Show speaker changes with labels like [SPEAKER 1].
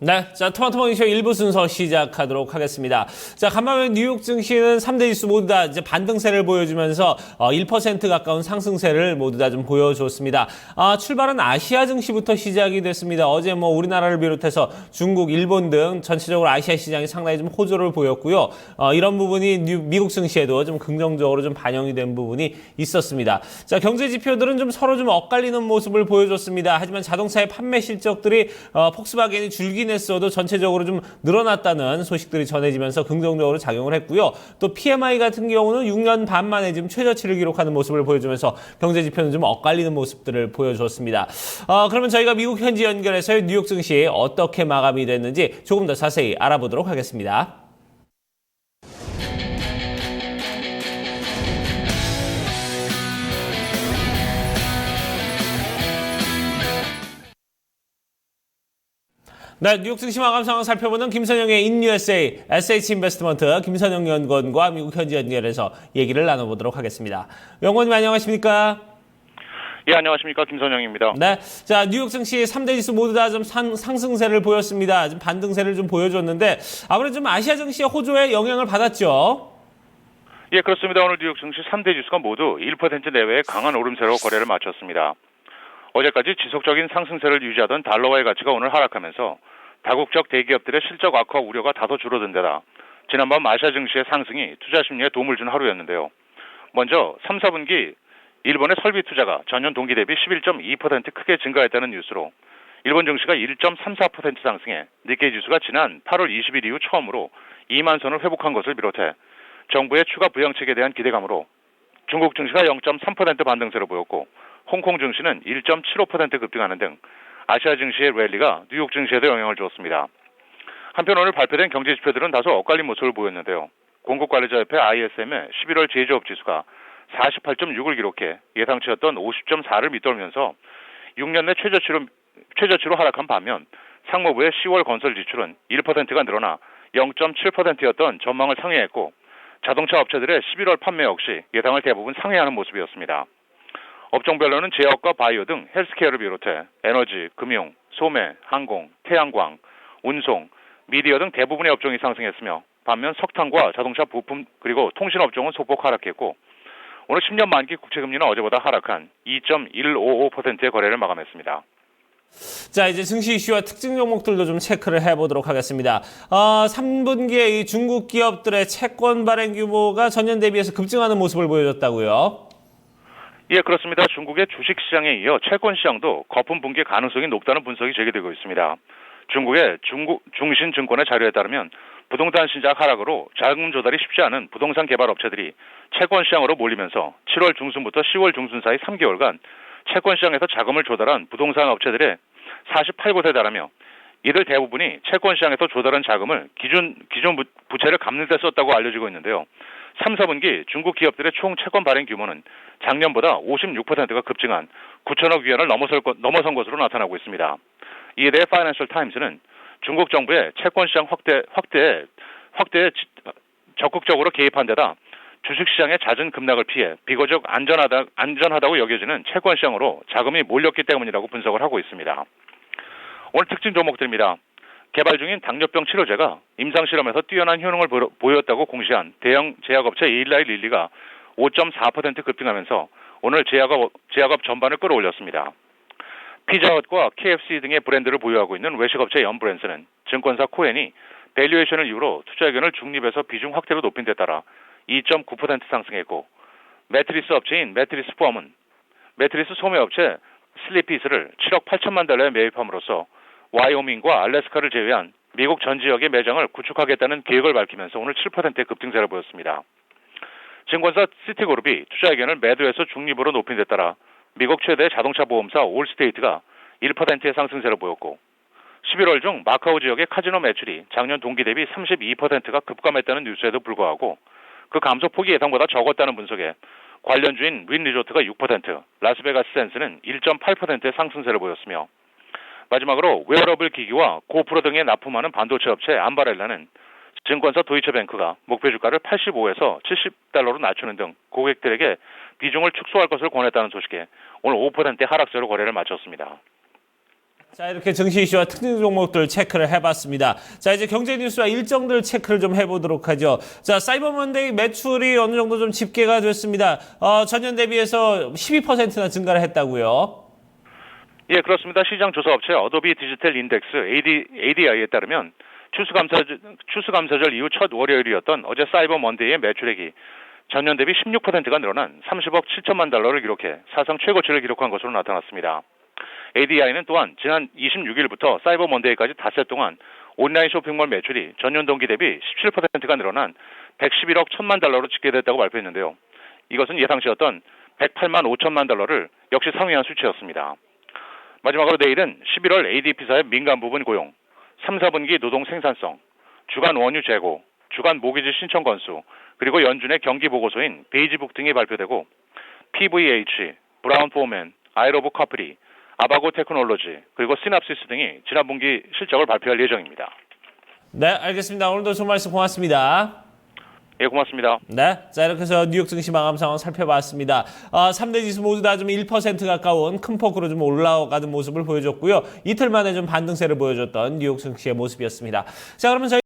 [SPEAKER 1] 네, 자, 토마토 모닝쇼 1부 순서 시작하도록 하겠습니다. 자, 간밤에 뉴욕 증시는 3대 지수 모두 다 이제 반등세를 보여주면서 1% 가까운 상승세를 모두 다 좀 보여줬습니다. 출발은 아시아 증시부터 시작이 됐습니다. 어제 뭐 우리나라를 비롯해서 중국, 일본 등 전체적으로 아시아 시장이 상당히 좀 호조를 보였고요. 이런 부분이 미국 증시에도 좀 긍정적으로 좀 반영이 된 부분이 있었습니다. 자, 경제 지표들은 좀 서로 좀 엇갈리는 모습을 보여줬습니다. 하지만 자동차의 판매 실적들이 폭스바겐이 줄긴 했어도 전체적으로 좀 늘어났다는 소식들이 전해지면서 긍정적으로 작용을 했고요. 또 PMI 같은 경우는 6년 반 만에 지금 최저치를 기록하는 모습을 보여주면서 경제 지표는 좀 엇갈리는 모습들을 보여줬습니다. 그러면 저희가 미국 현지 연결해서 뉴욕 증시 어떻게 마감이 됐는지 조금 더 자세히 알아보도록 하겠습니다. 네, 뉴욕 증시 마감 상황 살펴보는 김선영의 인USA SH인베스트먼트 김선영 연구원과 미국 현지 연결해서 얘기를 나눠보도록 하겠습니다. 연구원님 안녕하십니까?
[SPEAKER 2] 예, 안녕하십니까. 김선영입니다.
[SPEAKER 1] 네, 자, 뉴욕 증시 3대 지수 모두 다 좀 상승세를 보였습니다. 좀 반등세를 좀 보여줬는데 아무래도 좀 아시아 증시의 호조에 영향을 받았죠?
[SPEAKER 2] 예, 그렇습니다. 오늘 뉴욕 증시 3대 지수가 모두 1% 내외의 강한 오름세로 거래를 마쳤습니다. 어제까지 지속적인 상승세를 유지하던 달러화의 가치가 오늘 하락하면서 다국적 대기업들의 실적 악화 우려가 다소 줄어든 데다 지난밤 아시아 증시의 상승이 투자 심리에 도움을 준 하루였는데요. 먼저 3, 4분기 일본의 설비 투자가 전년 동기 대비 11.2% 크게 증가했다는 뉴스로 일본 증시가 1.34% 상승해 니케이 지수가 지난 8월 20일 이후 처음으로 2만 선을 회복한 것을 비롯해 정부의 추가 부양책에 대한 기대감으로 중국 증시가 0.3% 반등세를 보였고 홍콩 증시는 1.75% 급등하는 등 아시아 증시의 랠리가 뉴욕 증시에도 영향을 주었습니다. 한편 오늘 발표된 경제 지표들은 다소 엇갈린 모습을 보였는데요. 공급관리자협회 ISM의 11월 제조업 지수가 48.6을 기록해 예상치였던 50.4를 밑돌면서 6년 내 최저치로 하락한 반면 상무부의 10월 건설 지출은 1%가 늘어나 0.7%였던 전망을 상회했고 자동차 업체들의 11월 판매 역시 예상을 대부분 상회하는 모습이었습니다. 업종별로는 제약과 바이오 등 헬스케어를 비롯해 에너지, 금융, 소매, 항공, 태양광, 운송, 미디어 등 대부분의 업종이 상승했으며 반면 석탄과 자동차 부품 그리고 통신업종은 소폭 하락했고 오늘 10년 만기 국채금리는 어제보다 하락한 2.155%의 거래를 마감했습니다.
[SPEAKER 1] 자, 이제 증시 이슈와 특징 종목들도 좀 체크를 해보도록 하겠습니다. 3분기에 이 중국 기업들의 채권 발행 규모가 전년 대비해서 급증하는 모습을 보여줬다고요?
[SPEAKER 2] 예, 그렇습니다. 중국의 주식시장에 이어 채권시장도 거품 붕괴 가능성이 높다는 분석이 제기되고 있습니다. 중국의 중신증권의 자료에 따르면 부동산 시장 하락으로 자금 조달이 쉽지 않은 부동산 개발 업체들이 채권시장으로 몰리면서 7월 중순부터 10월 중순 사이 3개월간 채권시장에서 자금을 조달한 부동산 업체들의 48곳에 달하며 이들 대부분이 채권시장에서 조달한 자금을 기존 부채를 갚는 데 썼다고 알려지고 있는데요. 3, 4분기 중국 기업들의 총 채권 발행 규모는 작년보다 56%가 급증한 9천억 위안을 넘어선 것으로 나타나고 있습니다. 이에 대해 파이낸셜 타임스는 중국 정부의 채권시장 확대에 적극적으로 개입한 데다 주식시장의 잦은 급락을 피해 비교적 안전하다고 여겨지는 채권시장으로 자금이 몰렸기 때문이라고 분석을 하고 있습니다. 오늘 특징 종목들입니다. 개발 중인 당뇨병 치료제가 임상실험에서 뛰어난 효능을 보였다고 공시한 대형 제약업체 일라이 릴리가 5.4% 급등하면서 오늘 제약업 전반을 끌어올렸습니다. 피자헛과 KFC 등의 브랜드를 보유하고 있는 외식업체 연브랜스는 증권사 코엔이 밸류에이션을 이유로 투자 의견을 중립에서 비중 확대로 높인 데 따라 2.9% 상승했고 매트리스 업체인 매트리스 폼은 매트리스 소매업체 슬리피스를 7억 8천만 달러에 매입함으로써 와이오밍과 알래스카를 제외한 미국 전 지역의 매장을 구축하겠다는 계획을 밝히면서 오늘 7%의 급등세를 보였습니다. 증권사 시티그룹이 투자 의견을 매도해서 중립으로 높인 데 따라 미국 최대 자동차 보험사 올스테이트가 1%의 상승세를 보였고 11월 중 마카오 지역의 카지노 매출이 작년 동기 대비 32%가 급감했다는 뉴스에도 불구하고 그 감소폭이 예상보다 적었다는 분석에 관련주인 윈 리조트가 6%, 라스베가스 샌스는 1.8%의 상승세를 보였으며 마지막으로 웨어러블 기기와 고프로 등에 납품하는 반도체 업체 암바렐라는 증권사 도이체뱅크가 목표 주가를 85에서 70달러로 낮추는 등 고객들에게 비중을 축소할 것을 권했다는 소식에 오늘 5%의 하락세로 거래를 마쳤습니다.
[SPEAKER 1] 자, 이렇게 증시 이슈와 특징 종목들 체크를 해봤습니다. 자, 이제 경제 뉴스와 일정들 체크를 좀 해보도록 하죠. 자, 사이버먼데이 매출이 어느 정도 좀 집계가 됐습니다. 전년 대비해서 12%나 증가를 했다고요.
[SPEAKER 2] 예, 그렇습니다. 시장 조사업체 어도비 디지털 인덱스 ADI에 따르면 추수감사절 이후 첫 월요일이었던 어제 사이버 먼데이의 매출액이 전년 대비 16%가 늘어난 30억 7천만 달러를 기록해 사상 최고치를 기록한 것으로 나타났습니다. ADI는 또한 지난 26일부터 사이버 먼데이까지 닷새 동안 온라인 쇼핑몰 매출이 전년 동기 대비 17%가 늘어난 111억 1천만 달러로 집계됐다고 발표했는데요. 이것은 예상치였던 108만 5천만 달러를 역시 상회한 수치였습니다. 마지막으로 내일은 11월 ADP사의 민간 부분 고용, 3, 4분기 노동 생산성, 주간 원유 재고, 주간 모기지 신청 건수, 그리고 연준의 경기 보고서인 베이지북 등이 발표되고 PVH, 브라운 포맨, 아이로브 커플이, 아바고 테크놀로지, 그리고 시납시스 등이 지난 분기 실적을 발표할 예정입니다.
[SPEAKER 1] 네, 알겠습니다. 오늘도 좋은 말씀 고맙습니다.
[SPEAKER 2] 예, 고맙습니다.
[SPEAKER 1] 네, 자 이렇게 해서 뉴욕 증시 마감 상황 살펴봤습니다. 3대 지수 모두 다 좀 1% 가까운 큰 폭으로 좀 올라가는 모습을 보여줬고요. 이틀 만에 좀 반등세를 보여줬던 뉴욕 증시의 모습이었습니다. 자, 그러면 저희